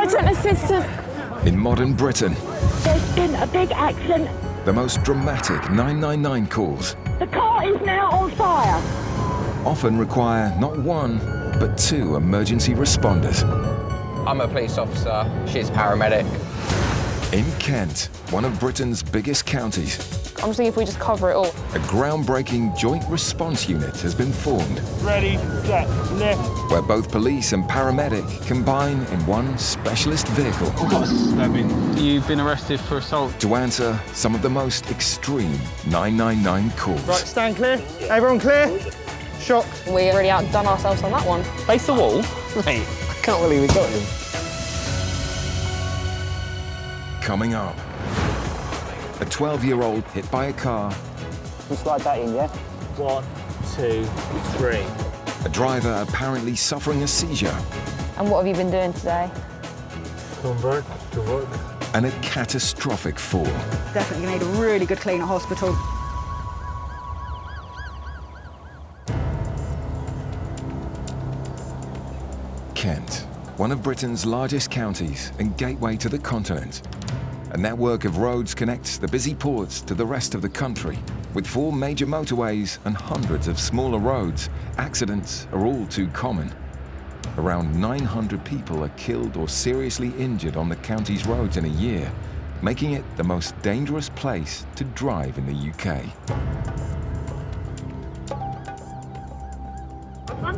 Urgent assistance. In modern Britain, There's been a big accident. the most dramatic 999 calls The car is now on fire. often require not one, but two emergency responders. I'm a police officer, she's a paramedic. In Kent, one of Britain's biggest counties, I'm just thinking if we just cover it all. a groundbreaking joint response unit has been formed, Ready, set, lift. where both police and paramedic combine in one specialist vehicle You've been arrested for assault. to answer some of the most extreme 999 calls. Right, stand clear. Everyone clear? Shocked. We already outdone ourselves on that one. Face the wall. Mate, I can't believe we got him. Coming up, a 12-year-old hit by a car, Can slide that in, yeah? 1, 2, 3. a driver apparently suffering a seizure, And what have you been doing today? Come back to work. and a catastrophic fall. Definitely need a really good clean at hospital. Kent, one of Britain's largest counties and gateway to the continent. A network of roads connects the busy ports to the rest of the country. With 4 major motorways and hundreds of smaller roads, accidents are all too common. Around 900 people are killed or seriously injured on the county's roads in a year, making it the most dangerous place to drive in the UK.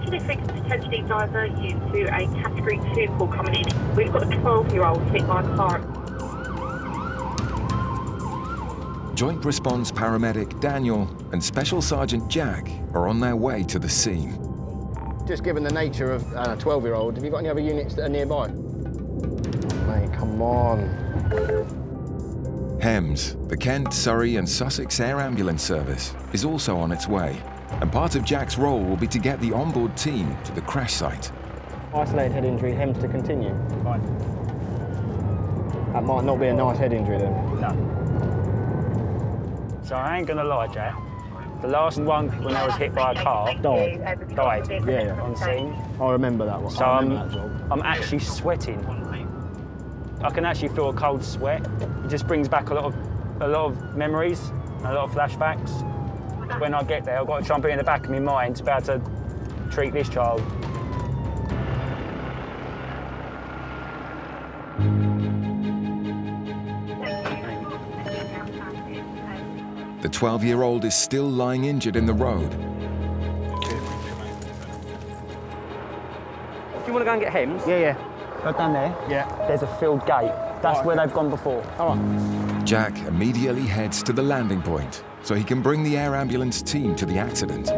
If we can potentially divert you to a category 2 call coming in. We've got a 12-year-old hit by a car. Joint response paramedic Daniel and Special Sergeant Jack are on their way to the scene. Just given the nature of a 12-year-old, have you got any other units that are nearby? Mate, come on. Hems, the Kent, Surrey and Sussex Air Ambulance Service, is also on its way. And part of Jack's role will be to get the onboard team to the crash site. Isolated head injury, Hems to continue. Fine. That might not be a nice head injury then. No. So I ain't gonna lie, Jack. The last one when I was hit by a car, died. Yeah. On scene. I remember that one. So I remember that job. I'm actually sweating. I can actually feel a cold sweat. It just brings back a lot of memories, a lot of flashbacks. When I get there, I've got to try and put it in the back of my mind about to treat this child. The 12-year-old is still lying injured in the road. Do you want to go and get Hems? Yeah. Go down there. Yeah. There's a field gate. That's where they've gone before. All right. Jack immediately heads to the landing point so he can bring the air ambulance team to the accident.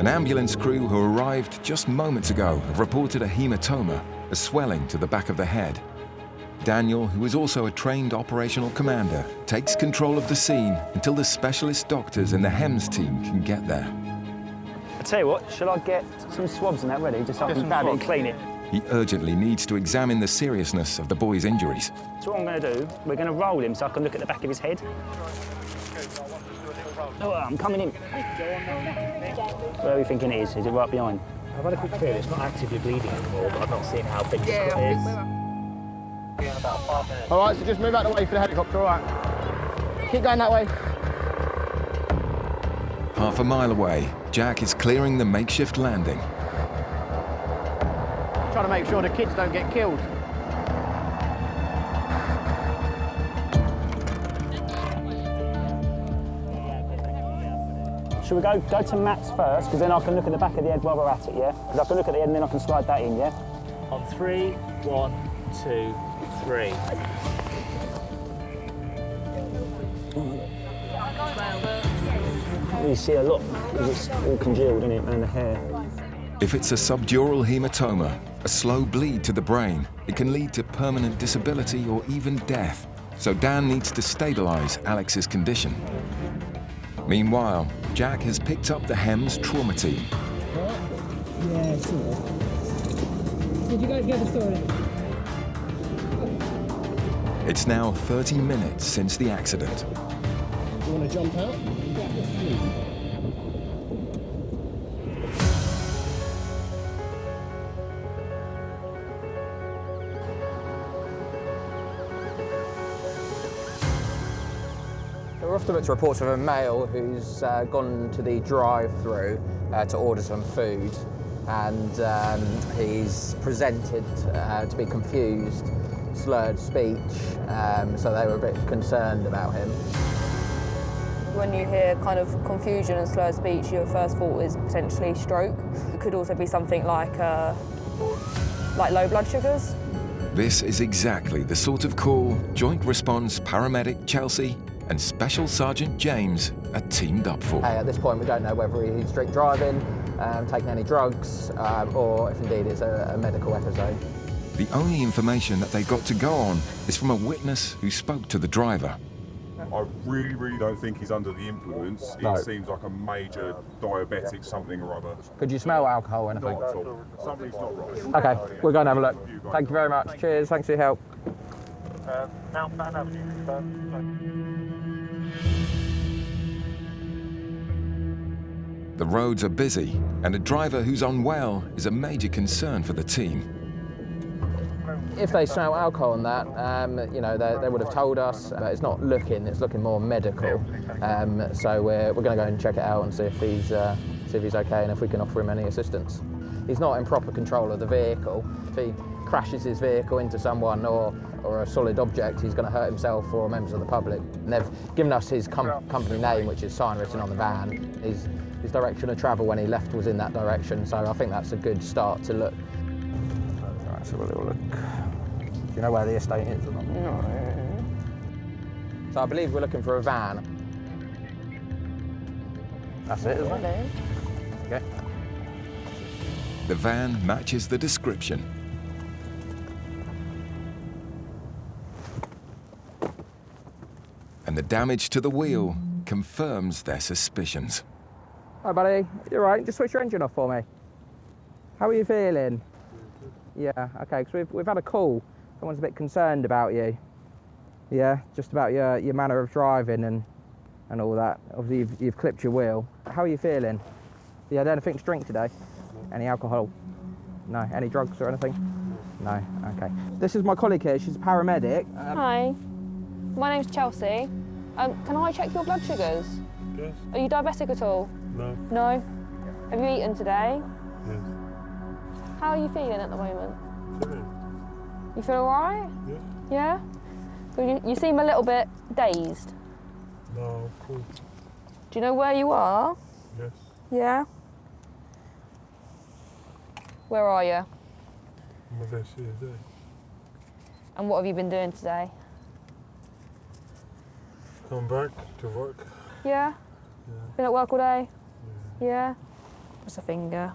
An ambulance crew who arrived just moments ago have reported a hematoma, a swelling to the back of the head. Daniel, who is also a trained operational commander, takes control of the scene until the specialist doctors and the Hems team can get there. I tell you what, shall I get some swabs and that ready, just so I can dab it and clean it? He urgently needs to examine the seriousness of the boy's injuries. So what I'm going to do, we're going to roll him so I can look at the back of his head. Oh, I'm coming in. Where are we thinking it is? Is it right behind? I've had a quick feel, it's not actively bleeding anymore, but I've not seen how big this cut is. All right, so just move out of the way for the helicopter, all right? Keep going that way. Half a mile away, Jack is clearing the makeshift landing. Trying to make sure the kids don't get killed. Should we go to Matt's first, because then I can look at the back of the head while we're at it, yeah? Because I can look at the head and then I can slide that in, yeah? On 3, 1, 2, 3. You see a lot, because it's all congealed, isn't it, and the hair. If it's a subdural hematoma, a slow bleed to the brain, it can lead to permanent disability or even death. So Dan needs to stabilize Alex's condition. Meanwhile, Jack has picked up the Hems trauma team. Yeah, sure. Did you guys get the story? It's now 30 minutes since the accident. You want to jump out? We're off to look to reports of a male who's gone to the drive-thru to order some food, and he's presented to be confused, slurred speech, so they were a bit concerned about him. When you hear kind of confusion and slurred speech, your first thought is potentially stroke. It could also be something like low blood sugars. This is exactly the sort of call Joint Response Paramedic Chelsea and Special Sergeant James are teamed up for. At this point, we don't know whether he's drink driving, taking any drugs, or if indeed it's a medical episode. The only information that they got to go on is from a witness who spoke to the driver. I really don't think he's under the influence. No. He seems like a major diabetic something or other. Could you smell alcohol or anything? Not at all. Something's not right. Okay, we're going to have a look. Thank you very much. Cheers, thanks for your help. The roads are busy, and a driver who's unwell is a major concern for the team. If they smell alcohol on that, you know, they would have told us. It's not looking; it's looking more medical. So we're going to go and check it out and see if he's okay and if we can offer him any assistance. He's not in proper control of the vehicle. If he crashes his vehicle into someone or a solid object, he's going to hurt himself or members of the public. And they've given us his company name, which is sign written on the van. His direction of travel when he left was in that direction, so I think that's a good start to look. All right, so we'll have a look. Do you know where the estate is? No. So I believe we're looking for a van. That's it, isn't it? Okay. The van matches the description. And the damage to the wheel confirms their suspicions. Hi, buddy. You all right? Just switch your engine off for me. How are you feeling? Yeah, okay, because we've had a call. Someone's a bit concerned about you. Yeah, just about your manner of driving and all that. Obviously, you've clipped your wheel. How are you feeling? You had anything to drink today? Any alcohol? No. Any drugs or anything? No. Okay. This is my colleague here. She's a paramedic. Hi, my name's Chelsea. Can I check your blood sugars? Yes. Are you diabetic at all? No. No? Have you eaten today? Yes. How are you feeling at the moment? Fine. You feel all right? Yeah. Yeah? You seem a little bit dazed. No, cool. Do you know where you are? Yes. Yeah? Where are you? I'm a best here. And what have you been doing today? Come back to work. Yeah? Been at work all day? Yeah? Just a finger.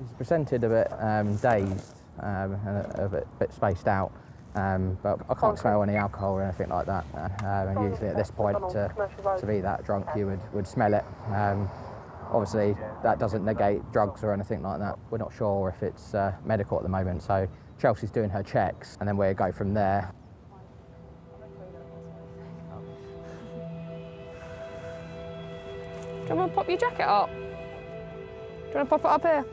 He's presented a bit dazed and a bit spaced out, but I can't smell any alcohol or anything like that. And usually at this point, to be that drunk, you would smell it. Obviously, that doesn't negate drugs or anything like that. We're not sure if it's medical at the moment, so Chelsea's doing her checks, and then we'll go from there. Do you want to pop your jacket up? Do you want to pop it up here?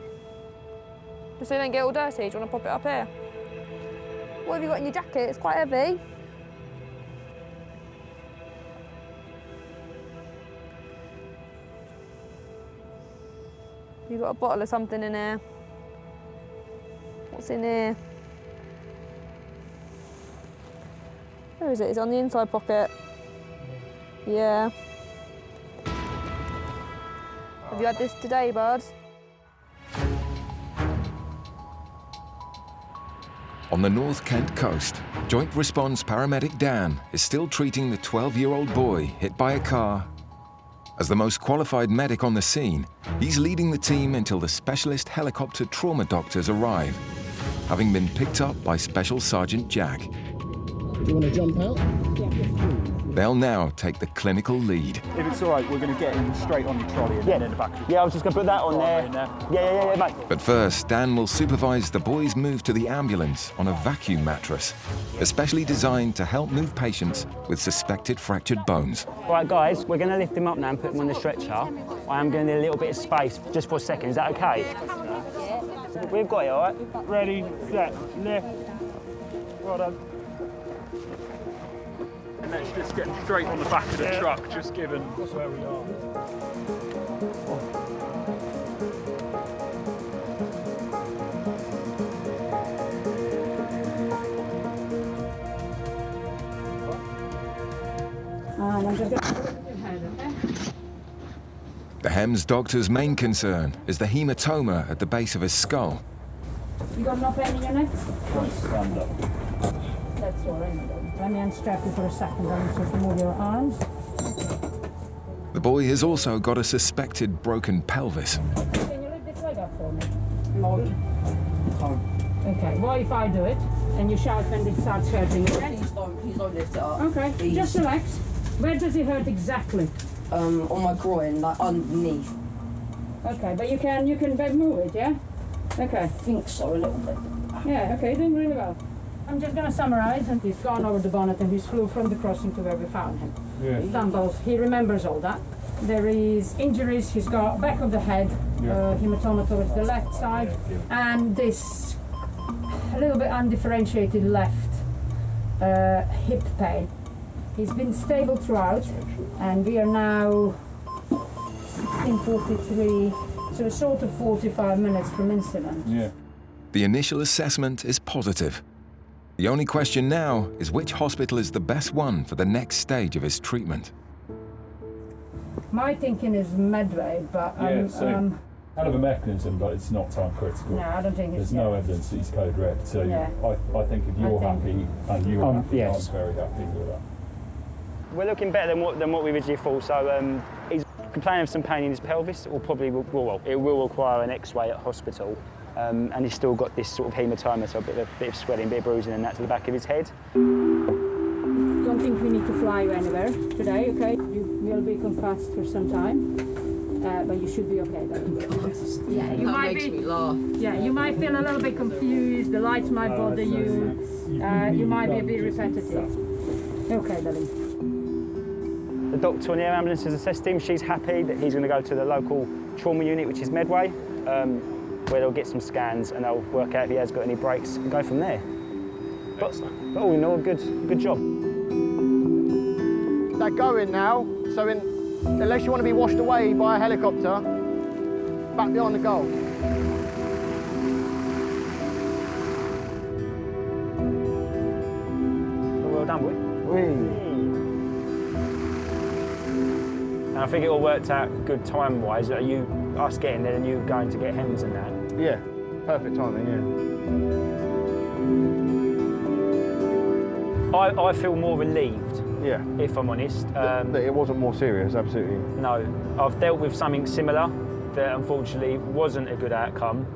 Just so you don't get all dirty, do you want to pop it up here? What have you got in your jacket? It's quite heavy. You got a bottle of something in here. What's in here? Where is it? It's on the inside pocket. Yeah. Have you had this today, bud? On the North Kent coast, Joint Response Paramedic Dan is still treating the 12-year-old boy hit by a car. As the most qualified medic on the scene, he's leading the team until the specialist helicopter trauma doctors arrive, having been picked up by Special Sergeant Jack. Do you want to jump out? They'll now take the clinical lead. If it's all right, we're going to get him straight on the trolley and then in the back. Yeah, I was just going to put that on there. Yeah, mate. But first, Dan will supervise the boys' move to the ambulance on a vacuum mattress, especially designed to help move patients with suspected fractured bones. All right, guys, we're going to lift him up now and put him on the stretcher. I am going to need a little bit of space just for a second. Is that okay? We've got it, all right? Ready, set, lift. Well done. reckon let's just get straight on the back of the truck, just given where we are. I'm just going to put your head, okay? The HEMS doctor's main concern is the hematoma at the base of his skull. You got no pain in your neck? Stand up. That's all right. Let me unstrap you for a second. I'm just to move your arms. The boy has also got a suspected broken pelvis. Can you lift this leg up for me? No. Okay, what if I do it and you shout when it starts hurting? Okay? Please don't lift it up. Okay, please. just relax. Where does it hurt exactly? On my groin, like underneath. Okay, but you can move it, yeah? Okay. I think so, a little bit. Yeah, okay, doing really well. I'm just going to summarize, and he's gone over the bonnet and he's flew from the crossing to where we found him. Yeah. Stumbles, he remembers all that. There is injuries, he's got back of the head, hematoma towards the left side, and this a little bit undifferentiated left hip pain. He's been stable throughout, and we are now in 43, so sort of 45 minutes from incident. Yeah. The initial assessment is positive. The only question now is which hospital is the best one for the next stage of his treatment. My thinking is Medway, but hell of a mechanism, but it's not time critical. no, I don't think it's. There's no evidence that he's code red, so Yeah. I think if you're happy and you're happy, yes. I'm very happy with that. We're looking better than what we originally thought. So he's complaining of some pain in his pelvis, or probably it will require an X-ray at hospital. And he's still got this sort of hematoma, so a bit of swelling, a bit of bruising, and that to the back of his head. Don't think we need to fly you anywhere today, okay? You will be concussed for some time, but you should be okay though. Yeah, you might makes me laugh. Yeah, you might feel a little bit confused. The lights might bother you. You might be a bit repetitive. Okay, darling. The doctor on the air ambulance has assessed him. She's happy that he's going to go to the local trauma unit, which is Medway, where they'll get some scans and they'll work out if he has got any breaks and go from there. But all in all, good job. They're going now, so unless you want to be washed away by a helicopter, back behind the goal. Well done, boy. And I think it all worked out good time-wise. Us getting there and you going to get HEMS and that. Yeah, perfect timing, yeah. I feel more relieved, Yeah. if I'm honest. That it wasn't more serious, absolutely. No, I've dealt with something similar that unfortunately wasn't a good outcome.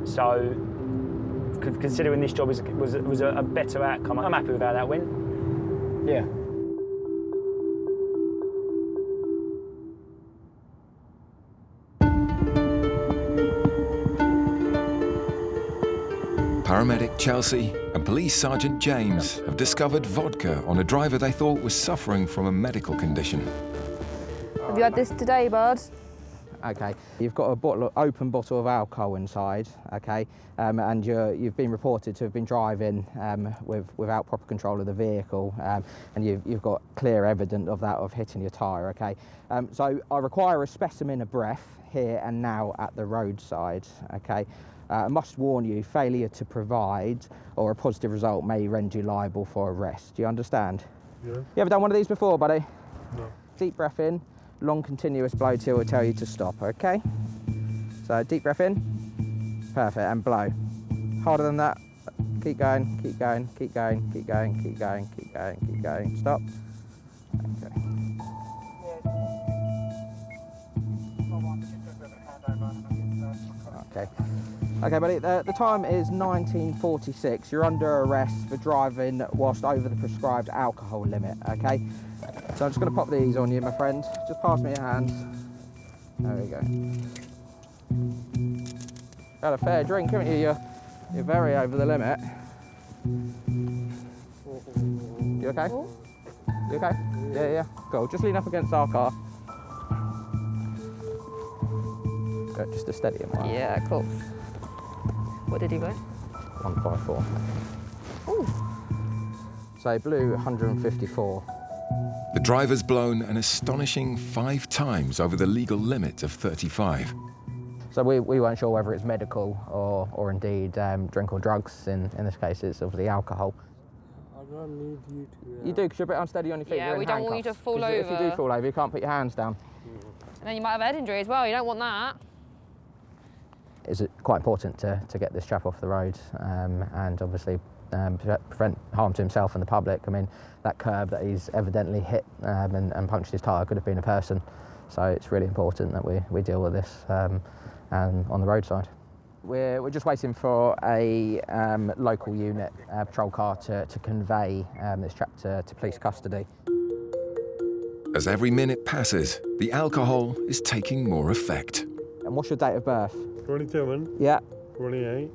So, considering this job was a better outcome, I'm happy with how that went. Yeah. Paramedic Chelsea and Police Sergeant James have discovered vodka on a driver they thought was suffering from a medical condition. Have you had this today, bud? Okay, you've got a open bottle of alcohol inside, okay, and you've been reported to have been driving without proper control of the vehicle, and you've got clear evidence of that, of hitting your tyre, okay. So I require a specimen of breath here and now at the roadside, okay. I must warn you, failure to provide or a positive result may render you liable for arrest. Do you understand? Yeah. You ever done one of these before, buddy? No. Deep breath in, long continuous blow till will tell you to stop, okay? So deep breath in, perfect, and blow. Harder than that, keep going, keep going, keep going, keep going, keep going, keep going, keep going, stop. Okay. Okay. Okay, buddy, the time is 19:46. You're under arrest for driving whilst over the prescribed alcohol limit, okay? So I'm just going to pop these on you, my friend. Just pass me your hands. There we go. Had a fair drink, haven't you? You're very over the limit. You okay? You okay? Yeah. Cool. Just lean up against our car. Go, just to steady him. Right? Yeah, cool. What did he go? 154. Ooh. So he blew 154. The driver's blown an astonishing 5 times over the legal limit of 35. So we weren't sure whether it's medical or indeed drink or drugs. In this case, it's obviously alcohol. I don't need you to... You do, because you're a bit unsteady on your feet. Yeah, you're in we don't want you to handcuffs. fall over. If you do fall over, you can't put your hands down. And then you might have a head injury as well. You don't want that. It's quite important to get this chap off the road and obviously prevent harm to himself and the public. I mean, that curb that he's evidently hit and punctured his tyre could have been a person. So it's really important that we deal with this on the roadside. We're just waiting for a local unit patrol car to convey this chap to police custody. As every minute passes, the alcohol is taking more effect. And what's your date of birth? 27. Yeah. 28.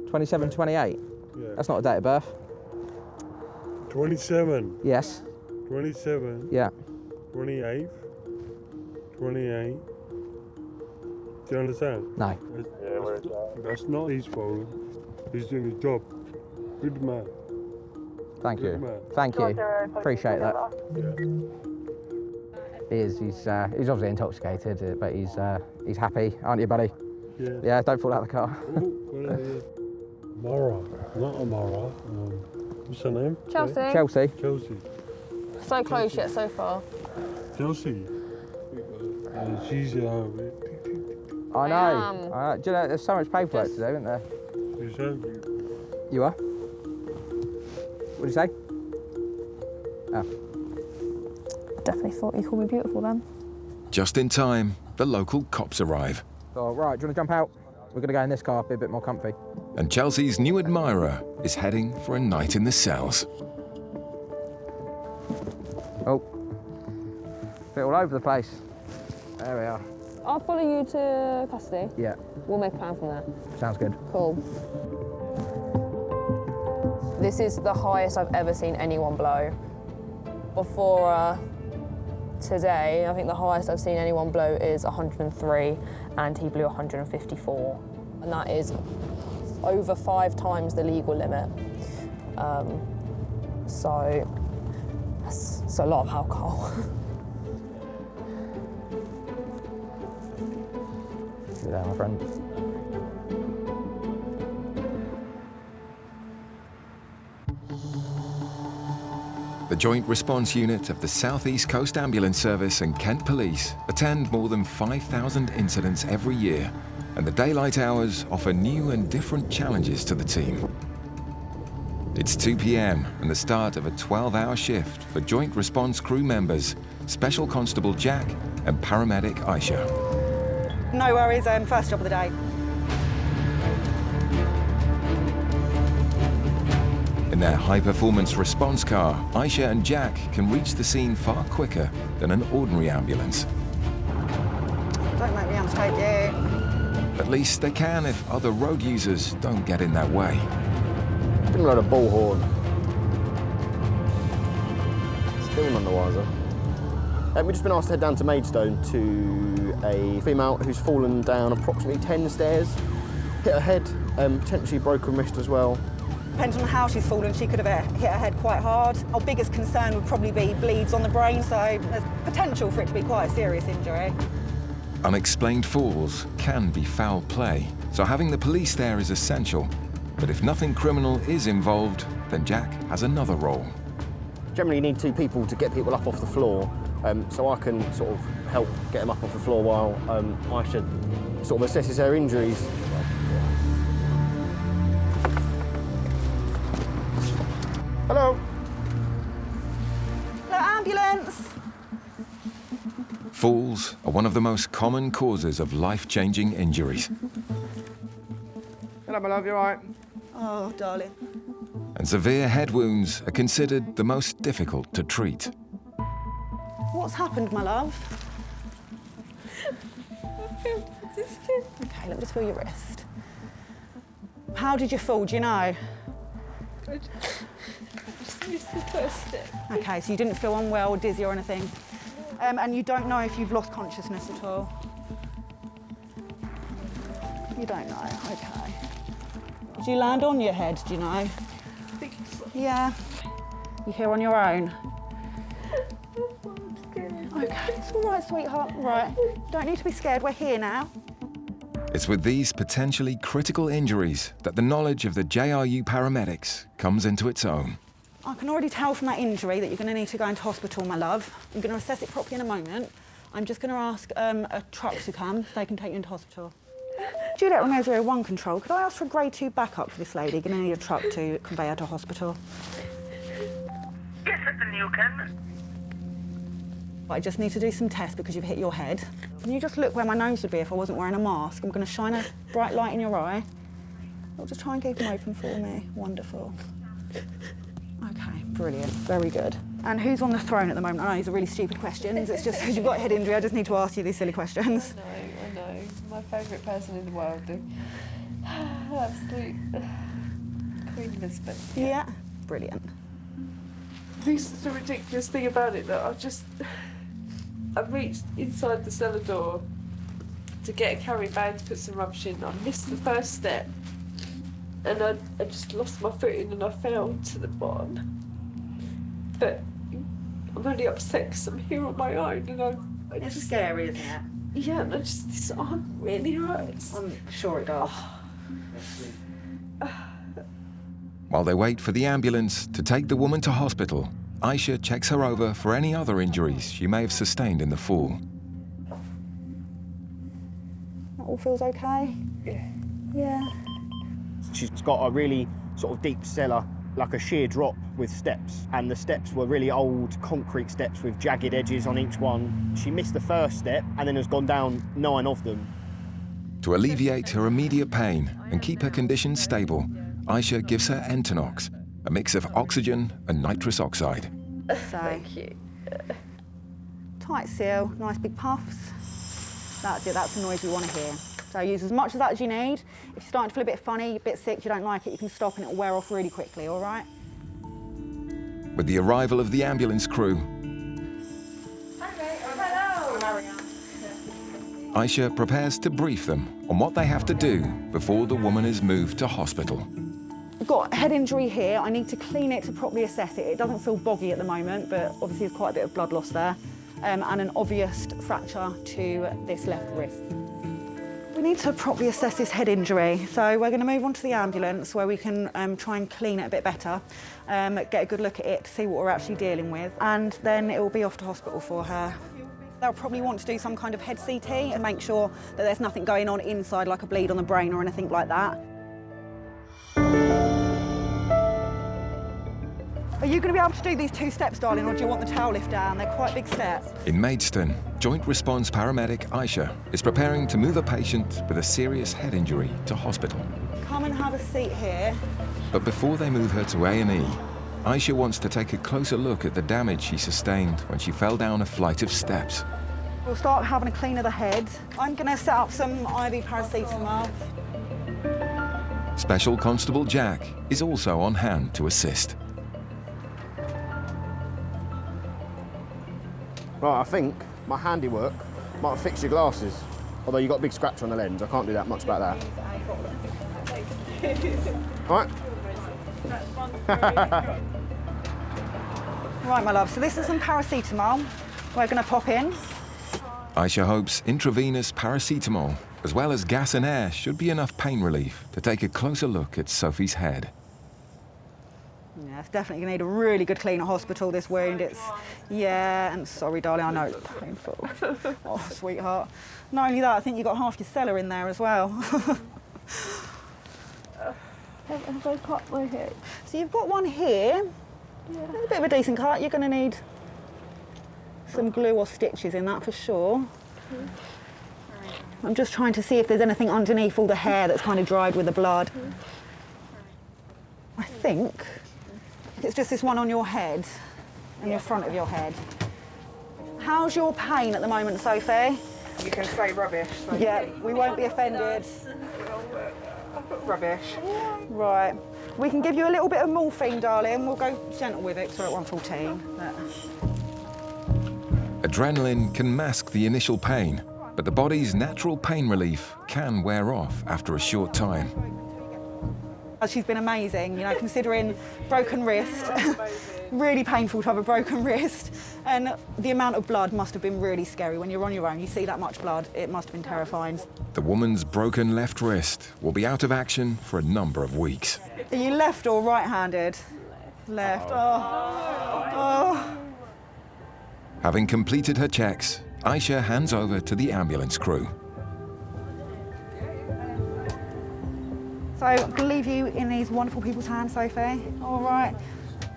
27, 28? Yeah. That's not a date of birth. 27. Yes. 27. Yeah. 28. 28. Do you understand? No. That's not his fault. He's doing his job. Good man. Thank Good you. man. Thank you. Appreciate that. Yeah. He's obviously intoxicated, but he's happy, aren't you, buddy? Yeah. Yeah, don't fall out of the car. Mara, not Amara. What's her name? Chelsea. Chelsea. Chelsea. So close yet so far. Chelsea. She's I know. Do you know, there's so much paperwork to do, isn't there? Exactly. You are? What did you say? Oh. Definitely thought you called me beautiful then. Just in time, the local cops arrive. Oh, right, do you want to jump out? We're going to go in this car, be a bit more comfy. And Chelsea's new admirer is heading for a night in the cells. Oh. Bit all over the place. There we are. I'll follow you to custody. Yeah. We'll make a plan from there. Sounds good. Cool. This is the highest I've ever seen anyone blow. Before today, I think the highest I've seen anyone blow is 103, and he blew 154. And that is over 5 times the legal limit. So that's a lot of alcohol. See you there, my friend. The Joint Response Unit of the South East Coast Ambulance Service and Kent Police attend more than 5,000 incidents every year, and the daylight hours offer new and different challenges to the team. It's 2 p.m. and the start of a 12-hour shift for Joint Response crew members, Special Constable Jack and Paramedic Aisha. No worries, first job of the day. In their high-performance response car, Aisha and Jack can reach the scene far quicker than an ordinary ambulance. Don't make me undertake you. At least they can if other road users don't get in their way. Didn't load a bullhorn. Still none the wiser. We've just been asked to head down to Maidstone to a female who's fallen down approximately 10 stairs, hit her head, potentially broken wrist as well. Depending on how she's fallen, she could have hit her head quite hard. Our biggest concern would probably be bleeds on the brain, so there's potential for it to be quite a serious injury. Unexplained falls can be foul play, so having the police there is essential. But if nothing criminal is involved, then Jack has another role. Generally you need 2 people to get people up off the floor, so I can sort of help get them up off the floor while Aisha sort of assesses her injuries. Hello. Hello, ambulance. Falls are one of the most common causes of life-changing injuries. Hello, my love, you all right? Oh, darling. And severe head wounds are considered the most difficult to treat. What's happened, my love? Okay, let me just feel your wrist. How did you fall, do you know? I just missed the first step. Okay, so you didn't feel unwell, dizzy or anything? And you don't know if you've lost consciousness at all? You don't know, okay. Did you land on your head, do you know? I think so. Yeah. You here on your own? Okay, it's all right, sweetheart. Right, don't need to be scared. We're here now. It's with these potentially critical injuries that the knowledge of the JRU paramedics comes into its own. I can already tell from that injury that you're going to need to go into hospital, my love. I'm going to assess it properly in a moment. I'm just going to ask a truck to come so they can take you into hospital. Juliet Romeo 01 Control, could I ask for a grade 2 backup for this lady? Going to need a truck to convey her to hospital. Yes, certainly you can. I just need to do some tests because you've hit your head. Can you just look where my nose would be if I wasn't wearing a mask? I'm going to shine a bright light in your eye. You'll just try and keep them open for me. Wonderful. Okay, brilliant. Very good. And who's on the throne at the moment? I know these are really stupid questions. It's just because you've got a head injury, I just need to ask you these silly questions. I know. My favourite person in the world. Absolute Queen Elizabeth. Yeah. Brilliant. This is the ridiculous thing about it, that I reached inside the cellar door to get a carry bag to put some rubbish in. I missed the first step and I just lost my footing and I fell to the bottom. But I'm only upset because I'm here on my own and It's scary, isn't it? Yeah, and this arm really hurts. I'm sure it does. While they wait for the ambulance to take the woman to hospital, Aisha checks her over for any other injuries she may have sustained in the fall. That all feels okay? Yeah. Yeah. She's got a really sort of deep cellar, like a sheer drop with steps, and the steps were really old concrete steps with jagged edges on each one. She missed the first step and then has gone down 9 of them. To alleviate her immediate pain and keep her condition stable, Aisha gives her Entonox, a mix of oxygen and nitrous oxide. Thank you. Tight seal, nice big puffs. That's it, that's the noise we want to hear. So use as much of that as you need. If you're starting to feel a bit funny, a bit sick, you don't like it, you can stop and it'll wear off really quickly, all right? With the arrival of the ambulance crew, Aisha prepares to brief them on what they have to do before the woman is moved to hospital. I've got a head injury here. I need to clean it to properly assess it. It doesn't feel boggy at the moment, but obviously there's quite a bit of blood loss there, and an obvious fracture to this left wrist. We need to properly assess this head injury, so we're going to move on to the ambulance where we can try and clean it a bit better, get a good look at it to see what we're actually dealing with, and then it will be off to hospital for her. They'll probably want to do some kind of head CT and make sure that there's nothing going on inside, like a bleed on the brain or anything like that. Are you going to be able to do these 2 steps, darling, or do you want the towel lift down? They're quite big steps. In Maidstone, Joint Response Paramedic Aisha is preparing to move a patient with a serious head injury to hospital. Come and have a seat here. But before they move her to A&E, Aisha wants to take a closer look at the damage she sustained when she fell down a flight of steps. We'll start having a clean of the head. I'm going to set up some IV paracetamol. Special Constable Jack is also on hand to assist. Right, I think my handiwork might have fixed your glasses. Although you've got a big scratch on the lens, I can't do that much about that. Right. Right, my love, so this is some paracetamol. We're going to pop in. Aisha hopes intravenous paracetamol, as well as gas and air, should be enough pain relief to take a closer look at Sophie's head. Yeah, it's definitely going to need a really good clean at hospital, this wound. Yeah, and sorry, darling, I know it's painful. Oh, sweetheart. Not only that, I think you've got half your cellar in there as well. Have I cut my head? So you've got one here. Yeah. A bit of a decent cut. You're going to need some glue or stitches in that for sure. I'm just trying to see if there's anything underneath all the hair that's kind of dried with the blood. I think it's just this one on your head and your front of your head. How's your pain at the moment, Sophie? You can say rubbish. So yeah, we won't be offended. Rubbish. Right. We can give you a little bit of morphine, darling. We'll go gentle with it, so at 114. Adrenaline can mask the initial pain, but the body's natural pain relief can wear off after a short time. She's been amazing, you know, considering broken wrist. Really painful to have a broken wrist, and the amount of blood must have been really scary. When you're on your own, you see that much blood, it must have been terrifying. The woman's broken left wrist will be out of action for a number of weeks. Are you left or right-handed? Left. Oh. Having completed her checks, Aisha hands over to the ambulance crew. So I'm going to leave you in these wonderful people's hands, Sophie. All right.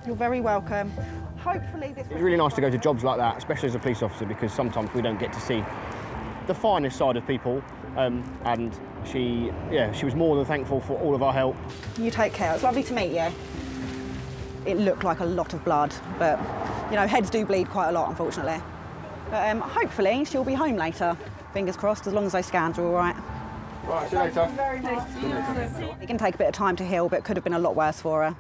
You're very welcome. Hopefully this... It's really nice to go to jobs like that, especially as a police officer, because sometimes we don't get to see the finest side of people. And she was more than thankful for all of our help. You take care. It's lovely to meet you. It looked like a lot of blood, but, you know, heads do bleed quite a lot, unfortunately. But hopefully she'll be home later. Fingers crossed, as long as those scans are all right. Right, see you later. Very nice. It can take a bit of time to heal, but it could have been a lot worse for her.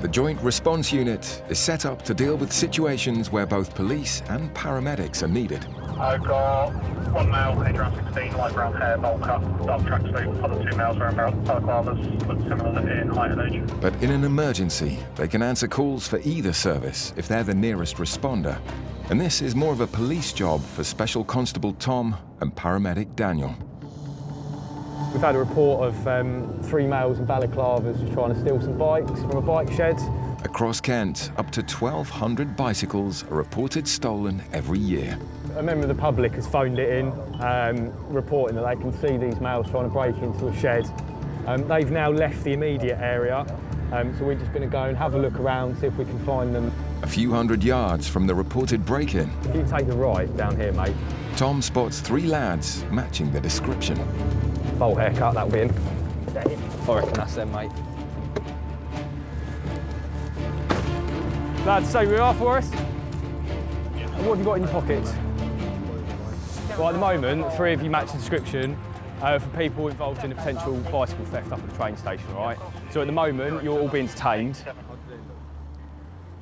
The Joint Response Unit is set up to deal with situations where both police and paramedics are needed. I've got 1 male, age around 16, light brown hair, bowl cut, dark tracksuit. Other 2 males wearing balaclavas, look similar in height and age. But in an emergency, they can answer calls for either service if they're the nearest responder. And this is more of a police job for Special Constable Tom and paramedic Daniel. We've had a report of 3 males in balaclavas just trying to steal some bikes from a bike shed. Across Kent, up to 1,200 bicycles are reported stolen every year. A member of the public has phoned it in, reporting that they can see these males trying to break into a shed. They've now left the immediate area, so we're just going to go and have a look around, see if we can find them. A few hundred yards from the reported break-in, If you take the right down here, mate. Tom spots 3 lads matching the description. Bowl haircut, that'll be in. I reckon that's them, mate. Lads, say who you are for us. And what have you got in your pockets? Well, at the moment, 3 of you match the description for people involved in a potential bicycle theft up at the train station, all right? So at the moment, you're all being detained.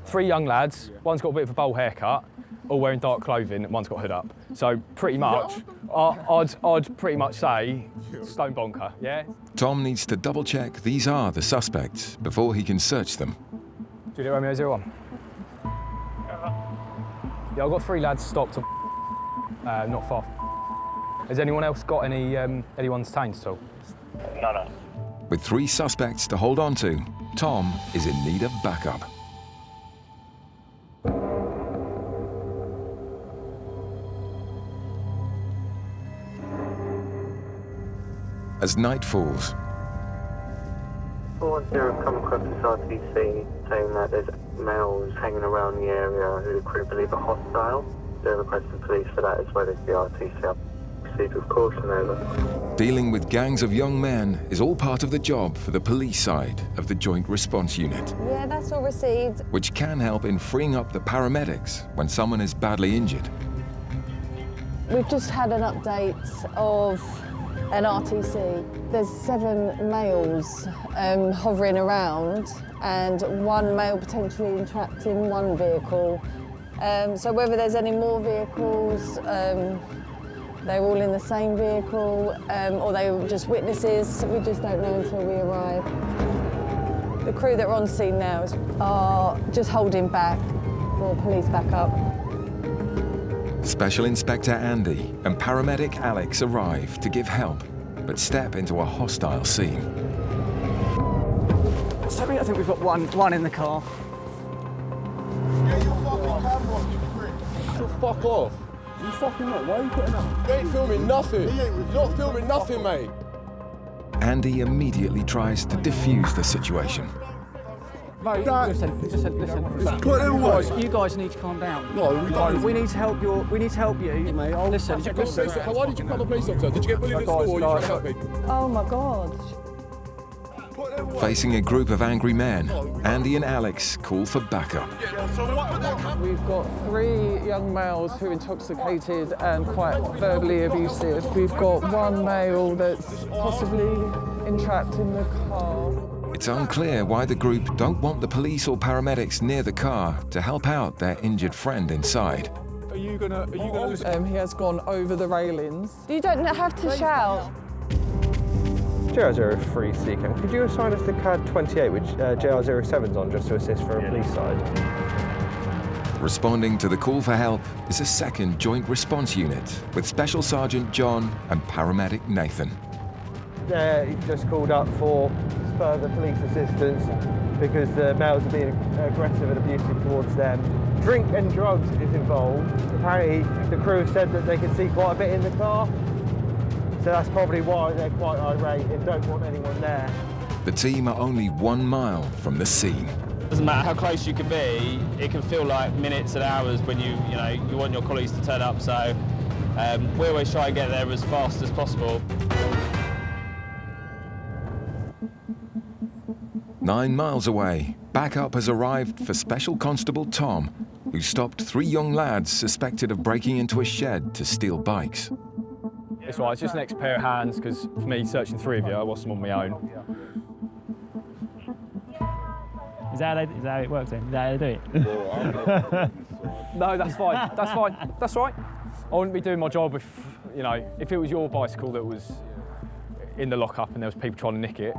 3 young lads, one's got a bit of a bowl haircut, all wearing dark clothing, and one's got a hood up. So pretty much, I'd pretty much say stone bonker, yeah? Tom needs to double-check these are the suspects before he can search them. Juliet Romeo 01. Yeah, I've got 3 lads stopped, not far. Has anyone else got anyone's detained at all? No. With 3 suspects to hold on to, Tom is in need of backup. As night falls, 410 come across the RTC saying that there's males hanging around the area who the crew believe are hostile. They're requesting police for that as well as the RTC. Proceed with caution, over. dealing with gangs of young men is all part of the job for the police side of the Joint Response Unit, Yeah, that's all received. which can help in freeing up the paramedics when someone is badly injured. We've just had an update of an RTC. There's 7 males hovering around and 1 male potentially entrapped in 1 vehicle. So whether there's any more vehicles, they're all in the same vehicle, or they were just witnesses, we just don't know until we arrive. The crew that are on scene now are just holding back for police backup. Special Inspector Andy and paramedic Alex arrive to give help, but step into a hostile scene. Sorry, I think we've got one in the car. Get your fucking camera. Fuck off. You fucking not. Why are you putting up? You ain't filming nothing. You're not filming nothing, mate. Andy immediately tries to defuse the situation. Mate, listen. You guys need to calm down. No, we don't. We need to help you. Mate, listen. Why did you call the police officer? Did you get bullied at school or you trying to help me? Oh my God. Facing a group of angry men, Andy and Alex call for backup. We've got 3 young males who are intoxicated and quite verbally abusive. We've got 1 male that's possibly entrapped in the car. It's unclear why the group don't want the police or paramedics near the car to help out their injured friend inside. Are you gonna? He has gone over the railings. You don't have to shout. JR03 CCAM, could you assign us to CAD 28 which JR07's on just to assist for a police side? Responding to the call for help is a second joint response unit with Special Sergeant John and Paramedic Nathan. He just called up for further police assistance because the males are being aggressive and abusive towards them. Drink and drugs is involved. Apparently the crew said that they could see quite a bit in the car, so that's probably why they're quite irate and don't want anyone there. The team are only 1 mile from the scene. Doesn't matter how close you can be, it can feel like minutes and hours when you want your colleagues to turn up, so we always try and get there as fast as possible. 9 miles away, backup has arrived for Special Constable Tom, who stopped 3 young lads suspected of breaking into a shed to steal bikes. It's right, it's just an extra pair of hands because for me searching 3 of you, I wasn't on my own. Is that how it works then? Is that how they do it? No, that's fine. That's fine. That's right. I wouldn't be doing my job if, if it was your bicycle that was in the lockup and there was people trying to nick it.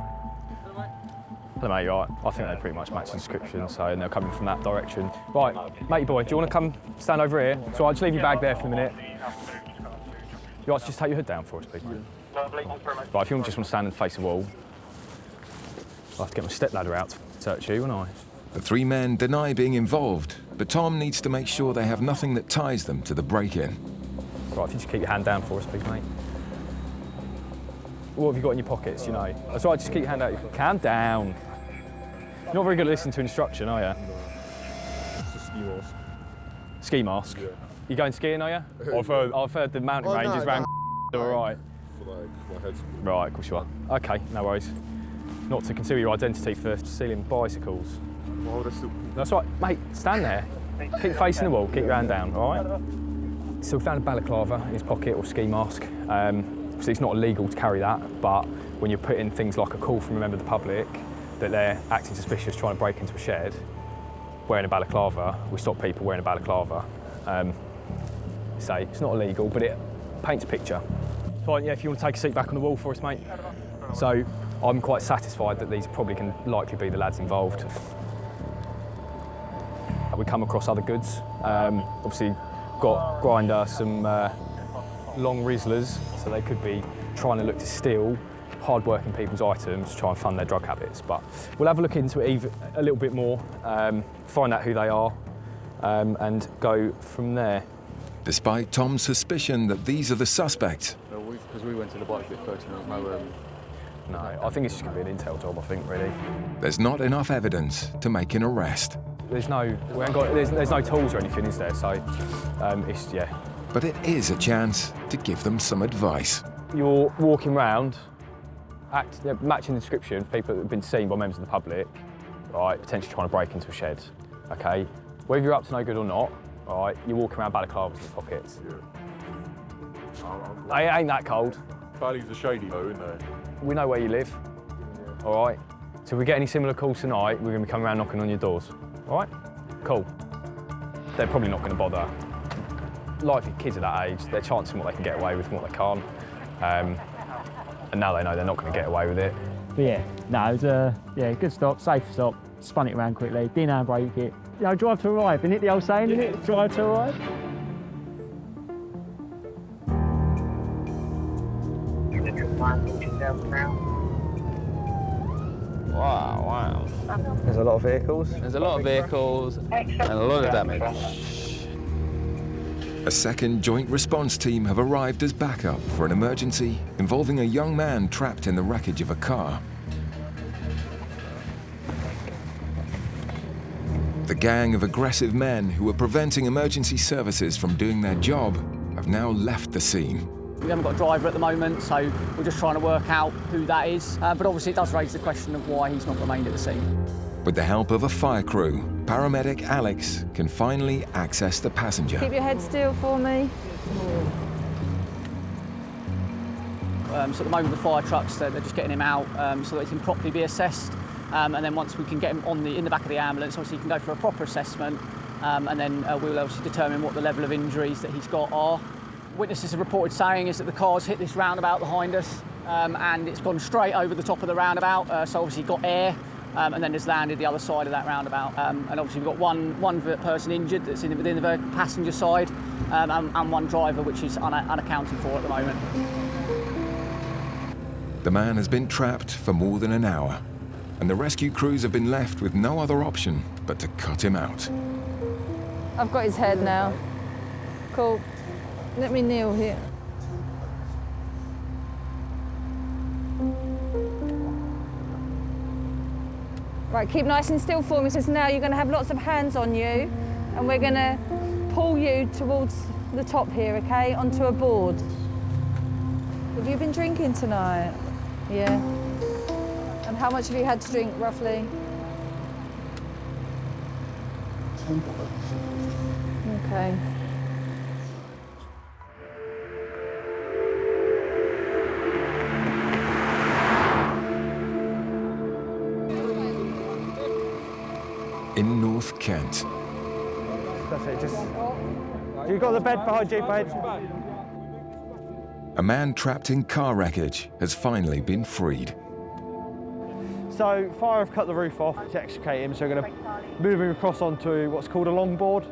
Hello mate, you all right? I think they pretty much match the description, so and they're coming from that direction. Right, matey boy, do you want to come stand over here? So I'll just leave your bag there for a minute. You want to just take your hood down for us, please? Right, if you just want to stand and face the wall, I'll have to get my step ladder out to search you, won't I? The 3 men deny being involved, but Tom needs to make sure they have nothing that ties them to the break-in. Right, if you just keep your hand down for us, please, mate. What have you got in your pockets, That's right, just keep your hand out. Calm down. You're not very good at listening to instruction, are you? It's a ski mask. Ski mask? Yeah. You going skiing, are you? I've heard the mountain ranges around all right. My head's... Right, of course you are. Okay, no worries. Not to conceal your identity for stealing bicycles. Why would I still... That's right, mate, stand there. Keep facing the wall, keep your hand down, all right? So we found a balaclava in his pocket or ski mask. Obviously it's not illegal to carry that, but when you're putting things like a call from a member of the public that they're acting suspicious trying to break into a shed, wearing a balaclava, we stop people wearing a balaclava. Say it's not illegal, but it paints a picture. Fine, yeah, if you want to take a seat back on the wall for us, mate. So I'm quite satisfied that these probably can likely be the lads involved. We come across other goods. Obviously got grinder, some long Rizzlers, so they could be trying to look to steal hard-working people's items to try and fund their drug habits. But we'll have a look into it a little bit more, find out who they are, and go from there. Despite Tom's suspicion that these are the suspects. Because we went to the bike fit 30 minutes, no, I think it's just going to be an intel job, I think, really. There's not enough evidence to make an arrest. There's no tools or anything, is there? So, it's, yeah. But it is a chance to give them some advice. You're walking around, matching the description of people that have been seen by members of the public, right, potentially trying to break into a shed, okay? Whether you're up to no good or not, right, you're walking around balaclavas in your pockets. Yeah. It ain't that cold. Valley's a shady though, isn't there? We know where you live, all right? So if we get any similar calls tonight, we're going to be coming around knocking on your doors, all right? Cool. They're probably not going to bother. Likely kids at that age, they're chancing what they can get away with and what they can't. And now they know they're not going to get away with it. But yeah, no, it was a good stop, safe stop, spun it around quickly, didn't handbrake it. Drive to arrive, isn't it the old saying, isn't it? Drive to arrive. Wow. There's a lot of vehicles. There's a lot of vehicles and a lot of damage. A second joint response team have arrived as backup for an emergency involving a young man trapped in the wreckage of a car. The gang of aggressive men who were preventing emergency services from doing their job have now left the scene. We haven't got a driver at the moment, so we're just trying to work out who that is. But obviously it does raise the question of why he's not remained at the scene. With the help of a fire crew, paramedic Alex can finally access the passenger. Keep your head still for me. So at the moment the fire trucks, they're just getting him out so that he can properly be assessed. And then once we can get him in the back of the ambulance, obviously he can go for a proper assessment. And then we'll obviously determine what the level of injuries that he's got are. Witnesses have reported saying is that the car's hit this roundabout behind us and it's gone straight over the top of the roundabout, so obviously got air, and then has landed the other side of that roundabout. And obviously we've got one person injured that's within the passenger side, and one driver which is unaccounted for at the moment. The man has been trapped for more than an hour, and the rescue crews have been left with no other option but to cut him out. I've got his head now. Cool. Let me kneel here. Right, keep nice and still for me. So now you're going to have lots of hands on you, and we're going to pull you towards the top here, okay, onto a board. Have you been drinking tonight? Yeah. And how much have you had to drink, roughly? 10. Okay. In North Kent. That's it, just... You've got the bed behind you, babe. A man trapped in car wreckage has finally been freed. So, fire have cut the roof off to extricate him, so we're going to move him across onto what's called a longboard,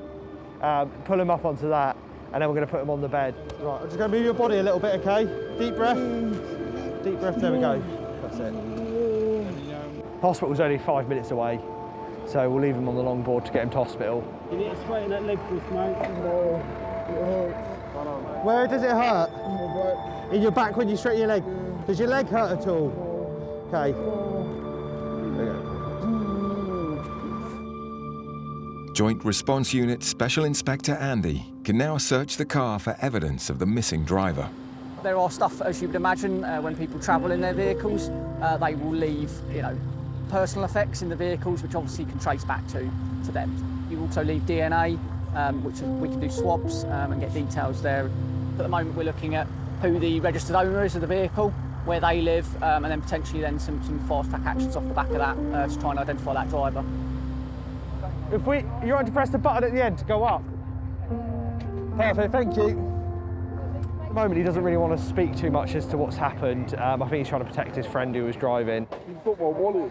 pull him up onto that, and then we're going to put him on the bed. Right, I'm just going to move your body a little bit, okay? Deep breath. Deep breath, there we go. That's it. Hospital's only 5 minutes away, so we'll leave him on the longboard to get him to hospital. You need to straighten that leg first, mate. No, it hurts. Where does it hurt? In your back when you straighten your leg. Does your leg hurt at all? Okay. There you go. Joint Response Unit Special Inspector Andy can now search the car for evidence of the missing driver. There are stuff, as you would imagine, when people travel in their vehicles, they will leave, personal effects in the vehicles, which obviously can trace back to them. You also leave DNA, which we can do swabs and get details there. At the moment, we're looking at who the registered owner is of the vehicle, where they live, and then potentially then some fast-track actions off the back of that to try and identify that driver. You're going to press the button at the end to go up. Perfect, thank you. At the moment, he doesn't really want to speak too much as to what's happened. I think he's trying to protect his friend who was driving. You've got my wallet.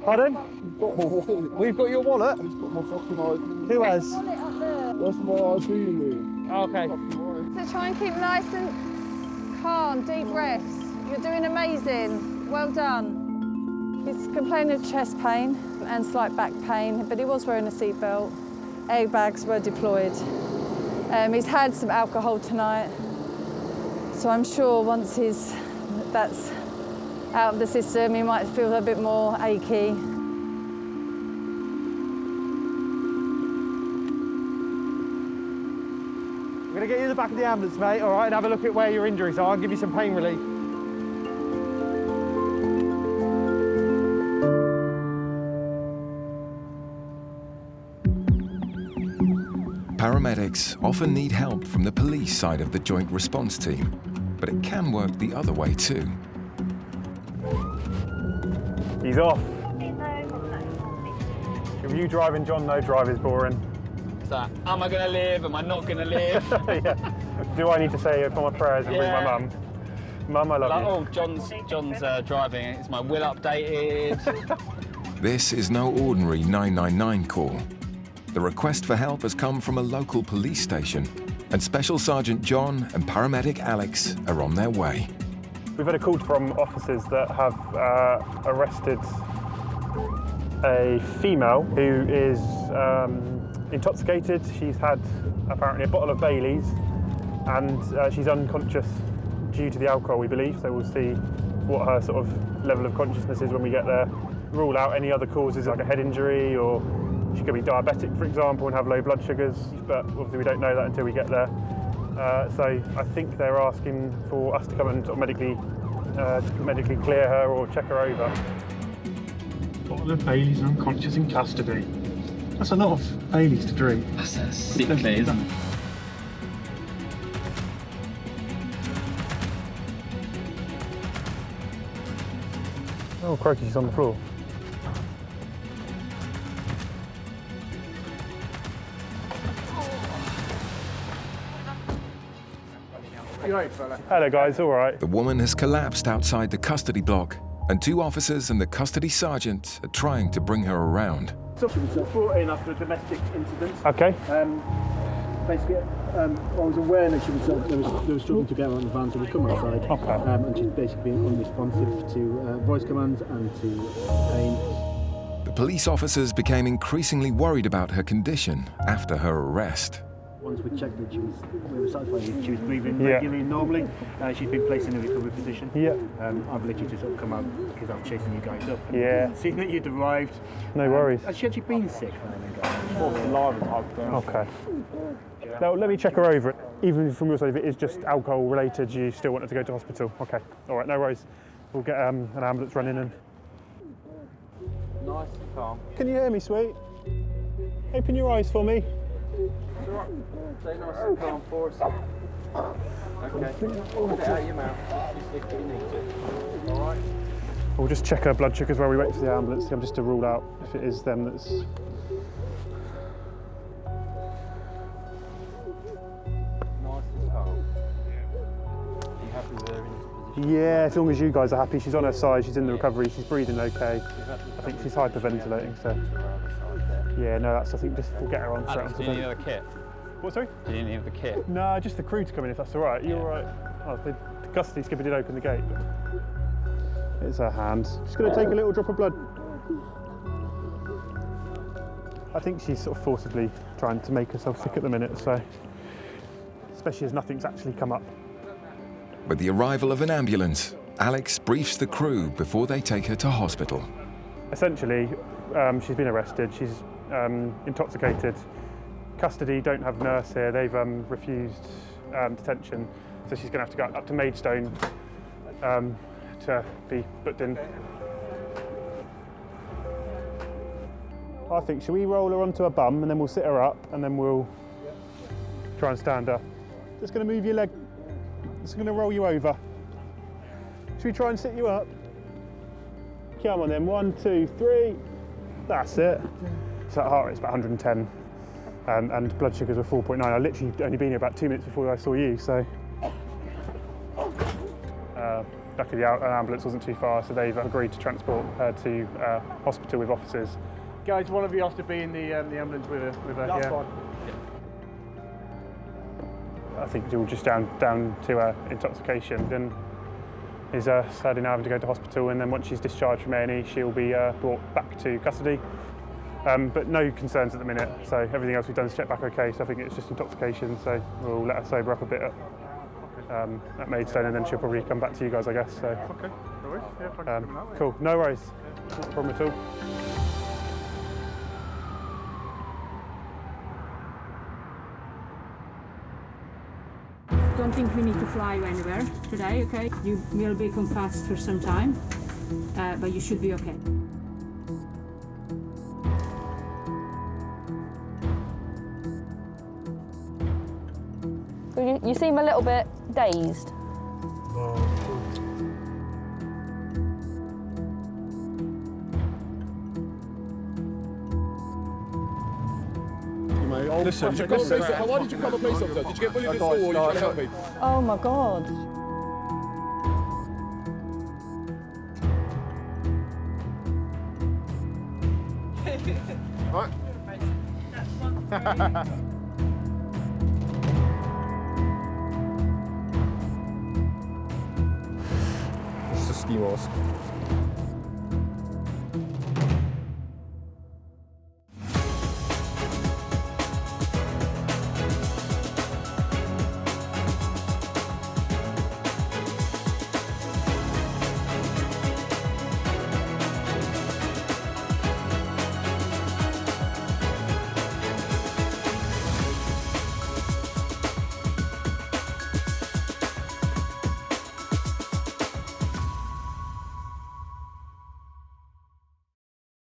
Pardon? You've got my wallet. We've got your wallet? He's got my fucking ID. Who has? That's my ID in there. Okay. So try and keep nice and calm, deep breaths. You're doing amazing. Well done. He's complaining of chest pain and slight back pain, but he was wearing a seatbelt. Airbags were deployed. He's had some alcohol tonight, so I'm sure once that's out of the system, he might feel a bit more achy. We're going to get you in the back of the ambulance, mate, all right, and have a look at where your injuries are and give you some pain relief. Paramedics often need help from the police side of the joint response team, but it can work the other way too. He's off. If you driving, John, no drive is boring. So, am I going to live? Am I not going to live? Yeah. Do I need to say my prayers and ring my mum? Mum, I love you. Oh, John's driving. Is my will updated? This is no ordinary 999 call. The request for help has come from a local police station, and Special Sergeant John and Paramedic Alex are on their way. We've had a call from officers that have arrested a female who is intoxicated. She's had apparently a bottle of Bailey's, and she's unconscious due to the alcohol, we believe. So we'll see what her sort of level of consciousness is when we get there. Rule out any other causes like a head injury, or she could be diabetic, for example, and have low blood sugars, but obviously we don't know that until we get there. So I think they're asking for us to come and sort of medically clear her or check her over. Bottle of Bailey's unconscious in custody. That's a lot of Bailey's to drink. That's sickly, isn't it? Oh, crikey, she's on the floor. You right, fella? Hello guys, all right. The woman has collapsed outside the custody block, and 2 officers and the custody sergeant are trying to bring her around. So she was brought in after a domestic incident. Okay. Basically, I was aware that she was they were struggling to get her on the van, so we come outside. Okay. And she's basically been unresponsive to voice commands and to pain. The police officers became increasingly worried about her condition after her arrest. Once we checked that we were satisfied that she was breathing regularly and normally, she's been placed in a recovery position. Yeah. I've literally just sort of come out because I'm chasing you guys up. Yeah. Seeing that you'd arrived. No worries. Has she actually been sick? Okay. Now let me check her over. Even from your side, if it is just alcohol related, you still want her to go to hospital. Okay. All right. No worries. We'll get an ambulance running in. Nice and calm. Can you hear me, sweet? Open your eyes for me. It's all right. Stay nice and calm for us. Okay. Put it out of your mouth. Just if you need to. All right. We'll just check her blood sugars while we wait for the ambulance. I'm just to rule out if it is them that's. Nice and calm. Are you happy with her in this position? Yeah, as long as you guys are happy. She's on her side. She's in the recovery. She's breathing okay. I think she's hyperventilating. So. Yeah, no, that's. I think just we'll get her on straight Alex, onto do you the. need the kit? What, sorry? Do you need the kit? No, just the crew to come in if that's all right. You're all right. Oh, the custody skipper did open the gate. It's her hand. Just going to take a little drop of blood. I think she's sort of forcibly trying to make herself sick at the minute, so especially as nothing's actually come up. With the arrival of an ambulance, Alex briefs the crew before they take her to hospital. Essentially, she's been arrested. She's intoxicated. Custody don't have nurse here. They've refused detention, so she's going to have to go up to Maidstone to be booked in. I think, shall we roll her onto her bum and then we'll sit her up and then we'll try and stand her. Just going to move your leg. Just going to roll you over. Should we try and sit you up? Come on then, 1, 2, 3. That's it. So that heart rate's about 110 and blood sugars were 4.9. I literally only been here about 2 minutes before I saw you, so. Luckily an ambulance wasn't too far, so they've agreed to transport her to hospital with officers. Guys, one of you has to be in the ambulance with her. That's fine. I think we're just down to intoxication. Then is sadly now having to go to hospital, and then once she's discharged from A&E, she'll be brought back to custody. But no concerns at the minute, so everything else we've done is check back okay, so I think it's just intoxication, so we'll let her sober up a bit at Maidstone, and then she'll probably come back to you guys, I guess. So. Okay, no worries. Yeah, if I can come that way. Cool, no worries. Not a problem at all. Don't think we need to fly you anywhere today, okay? You will be concussed for some time, but you should be okay. You seem a little bit dazed. Listen, why did you become a police officer? Did you get bullied in school or you trying to help me? Oh my God. Right. It's a ski mask.